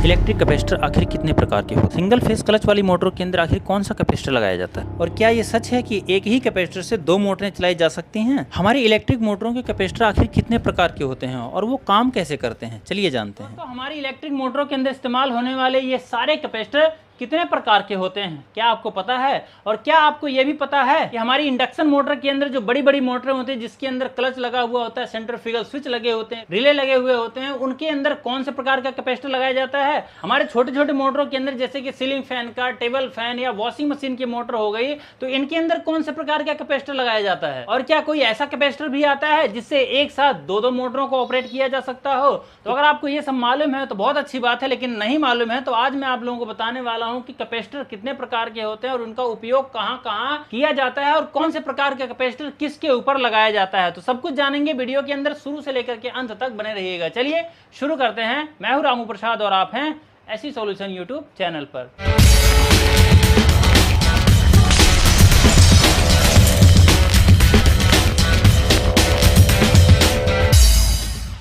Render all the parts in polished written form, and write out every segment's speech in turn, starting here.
Electric capacitor आखिर कितने प्रकार के होते हैं? सिंगल फेस क्लच वाली मोटरों के अंदर आखिर कौन सा कैपेसिटर लगाया जाता है? और क्या ये सच है कि एक ही कैपेसिटर से दो मोटरें चलाई जा सकती हैं? हमारी इलेक्ट्रिक मोटरों के कैपेसिटर आखिर कितने प्रकार के होते हैं और वो काम कैसे करते हैं, चलिए जानते हैं। तो हमारी इलेक्ट्रिक मोटरों के अंदर इस्तेमाल होने वाले ये सारे कैपेसिटर कितने प्रकार के होते हैं, क्या आपको पता है? और क्या आपको यह भी पता है कि हमारी इंडक्शन मोटर के अंदर जो बड़ी बड़ी मोटरें होती हैं जिसके अंदर क्लच लगा हुआ होता है, सेंट्रीफ्यूगल स्विच लगे होते हैं, रिले लगे हुए होते हैं, उनके अंदर कौन से प्रकार का कैपेसिटर लगाया जाता है? हमारे छोटे छोटे मोटरों के अंदर जैसे कि सीलिंग फैन का, टेबल फैन या वॉशिंग मशीन की मोटर हो गई, तो इनके अंदर कौन से प्रकार का कैपेसिटर लगाया जाता है? और क्या कोई ऐसा कैपेसिटर भी आता है जिससे एक साथ दो दो मोटरों को ऑपरेट किया जा सकता हो? तो अगर आपको ये सब मालूम है तो बहुत अच्छी बात है, लेकिन नहीं मालूम है तो आज मैं आप लोगों को बताने वाला हूं कि कैपेसिटर कितने प्रकार के होते हैं और उनका उपयोग कहां कहां किया जाता है और कौन से प्रकार का कैपेसिटर किसके ऊपर लगाया जाता है। तो सब कुछ जानेंगे वीडियो के अंदर, शुरू से लेकर के अंत तक बने रहिएगा। चलिए शुरू करते हैं। मैं हूं रामू प्रसाद और आप हैं ऐसी सॉल्यूशन यूट्यूब चैनल पर।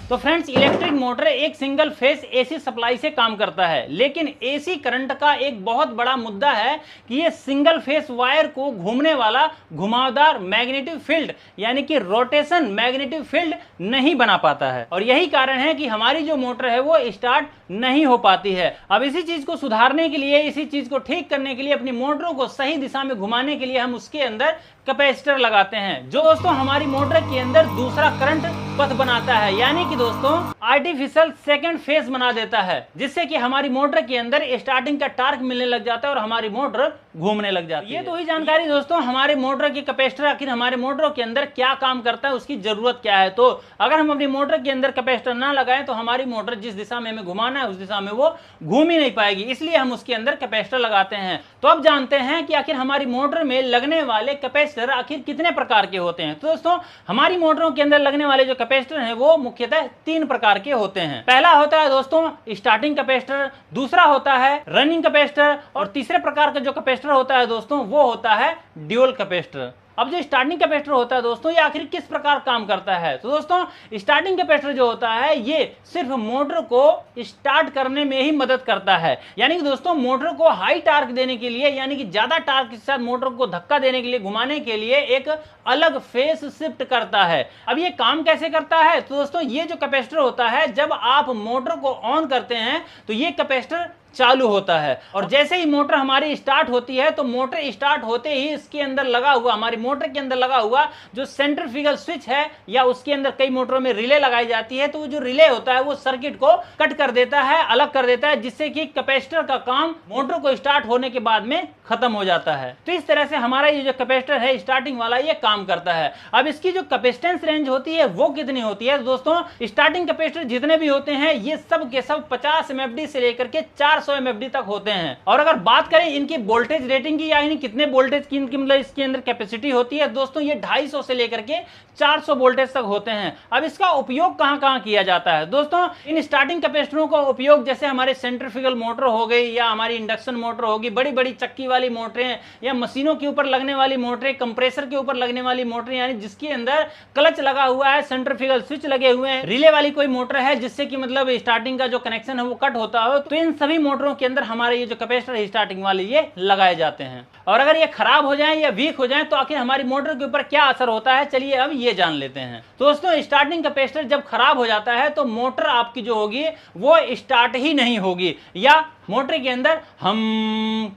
तो फ्रेंड्स, इलेक्ट्रिक मोटर एक सिंगल फेस एसी सप्लाई से काम करता है, लेकिन एसी करंट का एक बहुत बड़ा मुद्दा है कि ये सिंगल फेस वायर को घूमने वाला घुमावदार मैग्नेटिक फील्ड यानी कि रोटेशन मैग्नेटिक फील्ड नहीं बना पाता है। और यही कारण है कि हमारी जो मोटर है वो स्टार्ट नहीं हो पाती है। अब इसी चीज को सुधारने के लिए, इसी चीज को ठीक करने के लिए, अपनी मोटरों को सही दिशा में घुमाने के लिए हम उसके अंदर कैपेसिटर लगाते हैं, जो दोस्तों हमारी मोटर के अंदर दूसरा करंट पथ बनाता है, यानी कि दोस्तों आर्टिफिशियल सेकंड फेज बना देता है, जिससे कि हमारी मोटर के अंदर स्टार्टिंग का टार्क मिलने लग जाता है और हमारी मोटर घूमने लग जाती है। ये तो ही जानकारी दोस्तों हमारे मोटर की कैपेसिटर आखिर हमारे मोटरों के अंदर क्या काम करता है, उसकी जरूरत क्या है। तो अगर हम अपनी मोटर के अंदर कैपेसिटर ना लगाएं तो हमारी मोटर जिस दिशा में हमें घुमाना है उस दिशा में वो घूम ही नहीं पाएगी, इसलिए हम उसके अंदर कैपेसिटर लगाते हैं। तो अब जानते हैं कि आखिर हमारी मोटर में लगने वाले कैपेसिटर आखिर कितने प्रकार के होते हैं। तो दोस्तों हमारी मोटरों के अंदर लगने वाले जो कैपेसिटर हैं वो मुख्यतः तीन प्रकार के होते हैं। पहला होता है दोस्तों स्टार्टिंग कैपेसिटर, दूसरा होता है रनिंग कैपेसिटर और तीसरे प्रकार का जो कैपेसिटर होता है दोस्तों वो होता है ड्यूल कैपेसिटर। अब जो स्टार्टिंग कैपेसिटर होता है दोस्तों ये आखिर किस प्रकार काम करता है? तो दोस्तों स्टार्टिंग कैपेसिटर जो होता है ये सिर्फ मोटर को स्टार्ट करने में ही मदद करता है, यानी कि दोस्तों मोटर को हाई टार्क देने के लिए, यानी कि ज्यादा टार्क के साथ मोटर को धक्का देने के लिए, घुमाने के लिए एक अलग फेस शिफ्ट करता है। अब ये काम कैसे करता है? तो दोस्तों ये जो कैपेसिटर होता है जब आप मोटर को ऑन करते हैं तो ये कैपेसिटर चालू होता है और जैसे ही मोटर हमारी स्टार्ट होती है तो मोटर स्टार्ट होते ही इसके अंदर लगा हुआ, हमारी मोटर के अंदर लगा हुआ जो सेंट्रीफ्यूगल स्विच है या उसके अंदर कई मोटरों में रिले लगाई जाती है, तो वो जो रिले होता है वो सर्किट को कट कर देता है, अलग कर देता है, जिससे कि कैपेसिटर का काम मोटर को स्टार्ट होने के बाद में खत्म हो जाता है। तो इस तरह से हमारा ये जो कैपेसिटर है स्टार्टिंग वाला ये काम करता है। अब इसकी जो कैपेसिटेंस रेंज होती है वो कितनी होती है? दोस्तों स्टार्टिंग कैपेसिटर जितने भी होते हैं ये सब के सब 50 MFD से लेकर के 400 MFD तक होते हैं। और अगर बात करें इनकी वोल्टेज रेटिंग की, यानी कितने वोल्टेज की इनकी मतलब इसके अंदर कैपेसिटी होती है, दोस्तों ये 250 से लेकर के 400 वोल्टेज तक होते हैं। अब इसका उपयोग कहां कहां किया जाता है? दोस्तों इन स्टार्टिंग कैपेसिटरों का उपयोग जैसे हमारे सेंट्रीफ्यूगल मोटर हो गई या हमारी इंडक्शन मोटर होगी, बड़ी बड़ी चक्की वाली मोटरें या मशीनों के ऊपर लगने वाली मोटरें, कंप्रेसर के ऊपर लगने वाली मोटरें, यानी जिसके अंदर क्लच लगा हुआ है, सेंट्रीफ्यूगल स्विच लगे हुए हैं, रिले वाली कोई मोटर है जिससे कि मतलब स्टार्टिंग का जो कनेक्शन है वो कट होता हो, तो इन सभी मोटरों के अंदर हमारे ये जो कैपेसिटर है स्टार्टिंग वाले ये लगाए जाते हैं। और अगर ये खराब हो जाए या वीक हो जाए तो आखिर हमारी मोटर के ऊपर क्या असर होता है, चलिए अब ये जान लेते हैं। तो दोस्तों स्टार्टिंग कैपेसिटर जब खराब हो जाता है तो मोटर आपकी जो होगी वो स्टार्ट ही नहीं होगी, या मोटर के अंदर हम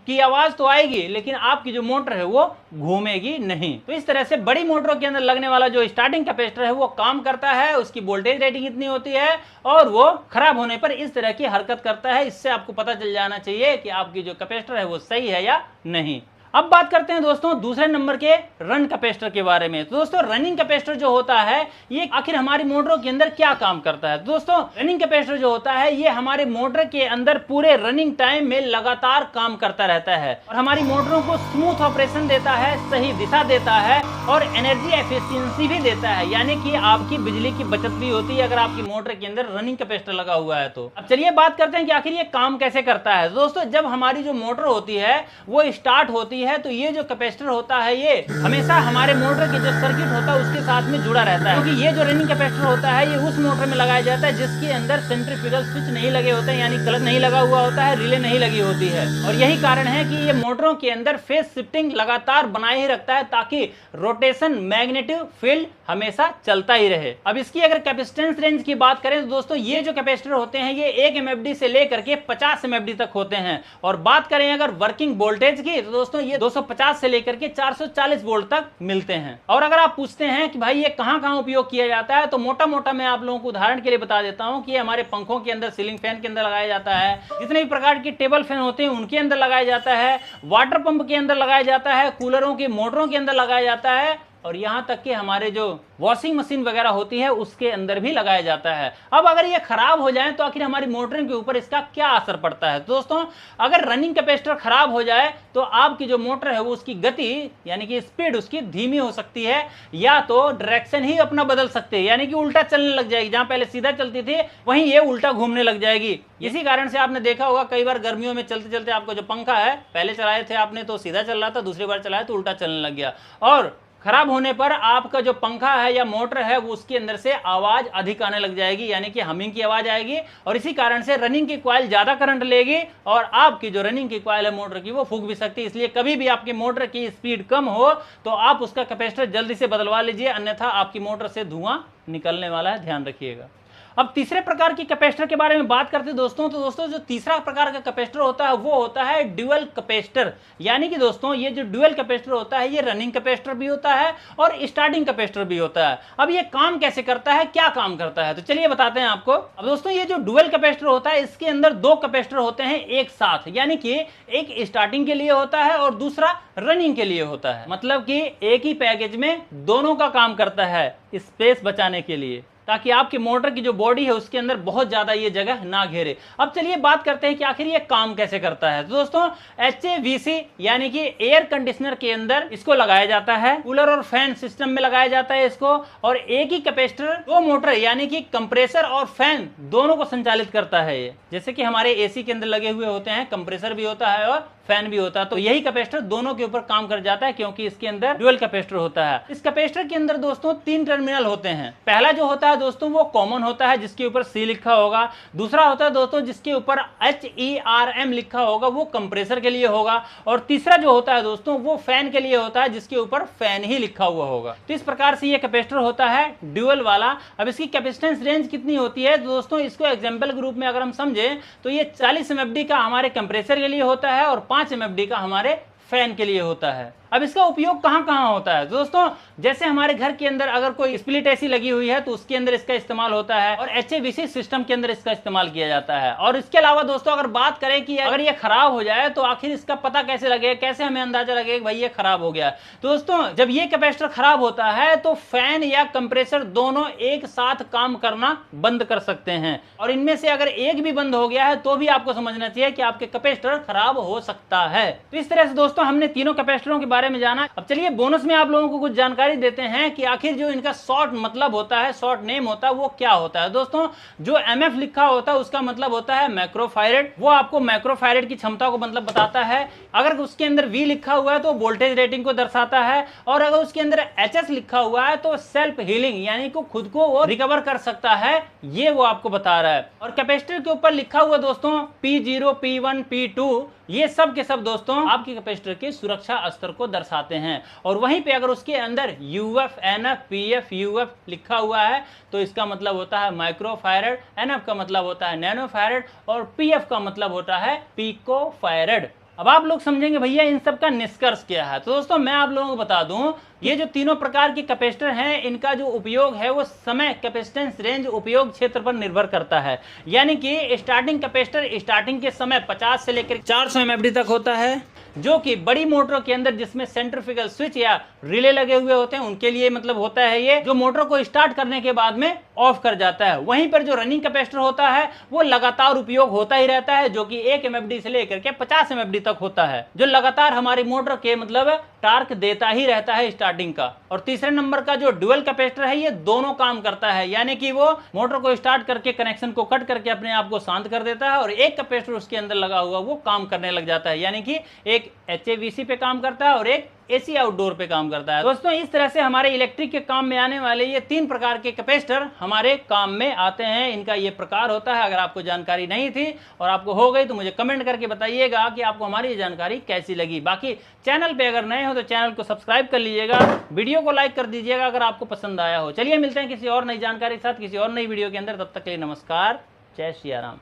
की आवाज तो आएगी लेकिन आपकी जो मोटर है वो घूमेगी नहीं। तो इस तरह से बड़ी मोटरों के अंदर लगने वाला जो स्टार्टिंग कैपेसिटर है वो काम करता है, उसकी वोल्टेज रेटिंग इतनी होती है और वो खराब होने पर इस तरह की हरकत करता है। इससे आपको पता चल जाना चाहिए कि आपकी जो कैपेसिटर है वो सही है या नहीं। अब बात करते हैं दोस्तों दूसरे नंबर के रन कैपेसिटर के बारे में। तो दोस्तों रनिंग कैपेसिटर जो होता है ये आखिर हमारी मोटरों के अंदर क्या काम करता है? दोस्तों रनिंग कैपेसिटर जो होता है ये हमारे मोटर के अंदर पूरे रनिंग टाइम में लगातार काम करता रहता है और हमारी मोटरों को स्मूथ ऑपरेशन देता है, सही दिशा देता है और एनर्जी एफिशिएंसी भी देता है, यानी कि आपकी बिजली की बचत भी होती है अगर आपकी मोटर के अंदर रनिंग कैपेसिटर लगा हुआ है तो। अब चलिए बात करते हैं कि आखिर ये काम कैसे करता है। दोस्तों जब हमारी जो मोटर होती है वो स्टार्ट होती है तो ये जो कैपेसिटर होता है ये हमेशा हमारे मोटर के जो सर्किट होता है उसके साथ में जुड़ा रहता है, क्योंकि ये जो रनिंग कैपेसिटर होता है ये उस मोटर में लगाया जाता है जिसके अंदर सेंट्रीफ्यूगल स्विच नहीं लगे होते हैं, यानी क्लच नहीं लगा हुआ होता है, रिले नहीं लगी होती है। और यही कारण है कि ये मोटरों के अंदर फेज शिफ्टिंग लगातार बनाए ही रखता है ताकि रोटेशन मैग्नेटिक फील्ड हमेशा चलता ही रहे। अब इसकी अगर कैपेसिटेंस रेंज की बात करें तो दोस्तों ये जो कैपेसिटर होते हैं ये 1 MFD से लेकर के 50 MFD तक होते हैं। और बात करें अगर वर्किंग वोल्टेज की तो दोस्तों ये 250 से लेकर के 440 वोल्ट तक मिलते हैं। और अगर आप पूछते हैं कि भाई ये कहां उपयोग किया जाता है, तो मोटा मोटा मैं आप लोगों को उदाहरण के लिए बता देता हूं कि ये हमारे पंखों के अंदर, सीलिंग फैन के अंदर लगाया जाता है, जितने भी प्रकार के टेबल फैन होते हैं उनके अंदर लगाया जाता है, वाटर पंप के अंदर लगाया जाता है, कूलरों की मोटरों के अंदर लगाया जाता है, और यहां तक कि हमारे जो वॉशिंग मशीन वगैरह होती है उसके अंदर भी लगाया जाता है। अब अगर ये खराब हो जाए तो आखिर हमारी मोटर के ऊपर इसका क्या असर पड़ता है? तो दोस्तों अगर रनिंग कैपेसिटर खराब हो जाए तो आपकी जो मोटर है वो उसकी गति यानी कि स्पीड उसकी धीमी हो सकती है, या तो डायरेक्शन ही अपना बदल सकते हैं, यानी कि उल्टा चलने लग जाएगी। जहां पहले सीधा चलती थी वहीं ये उल्टा घूमने लग जाएगी। इसी कारण से आपने देखा होगा कई बार गर्मियों में चलते चलते आपको जो पंखा है, पहले चलाए थे आपने तो सीधा चल रहा था, दूसरी बार चलाया तो उल्टा चलने लग गया, और खराब होने पर आपका जो पंखा है या मोटर है वो उसके अंदर से आवाज अधिक आने लग जाएगी, यानी कि हमिंग की आवाज आएगी, और इसी कारण से रनिंग की कॉइल ज्यादा करंट लेगी और आपकी जो रनिंग की कॉइल है मोटर की वो फूक भी सकती है। इसलिए कभी भी आपकी मोटर की स्पीड कम हो तो आप उसका कैपेसिटर जल्दी से बदलवा लीजिए, अन्यथा आपकी मोटर से धुआं निकलने वाला है, ध्यान रखिएगा। अब तीसरे प्रकार की कैपेसिटर के बारे में बात करते हैं दोस्तों, तो दोस्तों जो तीसरा प्रकार का कैपेसिटर होता है वो होता है ड्यूअल कैपेसिटर। यानी कि दोस्तों ये जो ड्यूअल कैपेसिटर होता है ये रनिंग कैपेसिटर भी होता है और स्टार्टिंग कैपेसिटर भी होता है। अब ये काम कैसे करता है, क्या काम करता है, तो चलिए बताते हैं आपको। अब दोस्तों ये जो ड्यूअल कैपेसिटर होता है इसके अंदर 2 कैपेसिटर होते हैं एक साथ, यानी कि एक स्टार्टिंग के लिए होता है और दूसरा रनिंग के लिए होता है। मतलब कि एक ही पैकेज में दोनों का काम करता है, स्पेस बचाने के लिए, ताकि आपकी मोटर की जो बॉडी है उसके अंदर बहुत ज्यादा ये जगह ना घेरे। अब चलिए बात करते हैं कि आखिर ये काम कैसे करता है। तो दोस्तों HVAC यानी कि एयर कंडीशनर के अंदर इसको लगाया जाता है, कूलर और फैन सिस्टम में लगाया जाता है इसको, और एक ही कैपेसिटर 2 मोटर यानी कि कंप्रेसर और फैन दोनों को संचालित करता है। ये जैसे कि हमारे एसी के अंदर लगे हुए होते हैं, कंप्रेसर भी होता है और फैन भी होता है, तो यही कैपेसिटर दोनों के ऊपर काम कर जाता है क्योंकि इसके अंदर ड्यूअल कैपेसिटर होता है। इस कैपेसिटर के अंदर दोस्तों 3 टर्मिनल होते हैं। पहला जो होता है दोस्तों वो कॉमन होता है जिसके ऊपर C लिखा होगा, दूसरा होता है दोस्तों जिसके ऊपर HERM लिखा होगा, वो कंप्रेसर के लिए होगा, और तीसरा जो होता है दोस्तों वो फैन के लिए होता है जिसके ऊपर फैन ही लिखा हुआ होगा। तो इस प्रकार से ये कैपेसिटर होता है ड्यूअल वाला। अब इसकी कैपेसिटेंस रेंज कितनी होती है दोस्तों, इसको एग्जाम्पल के रूप में अगर हम समझे तो ये 40 MFD का हमारे कंप्रेसर के लिए होता है और 5 MFD का हमारे फैन के लिए होता है। अब इसका उपयोग कहां कहां होता है दोस्तों, जैसे हमारे घर के अंदर अगर कोई स्प्लिट एसी लगी हुई है तो उसके अंदर इसका इस्तेमाल होता है, और HVAC सिस्टम के अंदर इसका इस्तेमाल किया जाता है। और इसके अलावा दोस्तों अगर बात करें कि अगर ये खराब हो जाए तो आखिर इसका पता कैसे लगेगा, कैसे हमें अंदाजा लगेगा भाई ये खराब हो गया। तो दोस्तों जब ये कैपेसिटर खराब होता है तो फैन या कंप्रेसर दोनों एक साथ काम करना बंद कर सकते हैं, और इनमें से अगर एक भी बंद हो गया है तो भी आपको समझना चाहिए कि आपके कैपेसिटर खराब हो सकता है। तो इस तरह से दोस्तों हमने तीनों कैपेसिटरों के बारे में जाना। अब चलिए बोनस में आप लोगों को कुछ जानकारी देते हैं कि आखिर जो इनका शॉर्ट मतलब होता है, शॉर्ट नेम होता है, वो क्या होता है। दोस्तों जो MF लिखा होता है उसका मतलब होता है माइक्रोफैरेड, वो आपको माइक्रोफैरेड की क्षमता को मतलब बताता है। अगर उसके अंदर V लिखा हुआ है तो वोल्टेज रेटिंग को दर्शाता है, और अगर उसके अंदर HS लिखा हुआ है तो सेल्फ हीलिंग यानी कि खुद को वो रिकवर कर सकता है, ये वो आपको बता रहा है। और कैपेसिटर के ऊपर लिखा हुआ दोस्तों P0, P1, P2, ये सब के सब दोस्तों आपके कैपेसिटर के सुरक्षा स्तर को दर्शाते हैं। और वहीं पे अगर उसके अंदर UF, NF, PF, UF लिखा हुआ है तो इसका मतलब होता है माइक्रोफैरेड, NF का मतलब होता है नैनोफैरेड, और PF का मतलब होता है पिकोफैरेड। अब आप लोग समझेंगे भैया इन सब का निष्कर्ष क्या है। तो दोस्तों मैं आप लोगों को बता दूं, ये जो तीनों प्रकार के कैपेसिटर हैं इनका जो उपयोग है वो समय, कैपेसिटेंस रेंज, उपयोग क्षेत्र पर निर्भर करता है। यानी कि स्टार्टिंग कैपेसिटर स्टार्टिंग के समय 50 से लेकर 400 MFD तक होता है, जो कि बड़ी मोटरों के अंदर जिसमें सेंट्रीफ्यूगल स्विच या रिले लगे हुए होते हैं उनके लिए मतलब होता है। ये जो मोटर को स्टार्ट करने के बाद में ऑफ कर जाता है। वहीं पर जो रनिंग कैपेसिटर होता है वो लगातार उपयोग होता ही रहता है, जो कि 1 MFD से लेकर के 50 MFD तक होता है, जो लगातार हमारी मोटर के मतलब टार्क देता ही रहता है स्टार्टिंग का। और तीसरे नंबर का जो ड्यूअल कैपेसिटर है, ये दोनों काम करता है, यानी कि वो मोटर को स्टार्ट करके कनेक्शन को कट करके अपने आप को शांत कर देता है और एक कैपेसिटर उसके अंदर लगा हुआ वो काम करने लग जाता है, यानी कि एक HAVC पे काम करता है और एक AC आउटडोर पे काम करता है। दोस्तों, इस तरह से हमारे इलेक्ट्रिक के काम में आने वाले ये 3 प्रकार के कैपेसिटर हमारे काम में आते हैं। इनका ये प्रकार होता है। अगर आपको जानकारी नहीं थी और आपको हो गई तो मुझे कमेंट करके बताइएगा कि आपको हमारी ये जानकारी कैसी लगी। बाकी चैनल पे अगर नए हो तो चैनल को सब्सक्राइब कर लीजिएगा, वीडियो को लाइक कर दीजिएगा अगर आपको पसंद आया हो। चलिए मिलते हैं किसी और नई जानकारी के साथ किसी और नई वीडियो के अंदर। तब तक के लिए नमस्कार, जय श्री राम।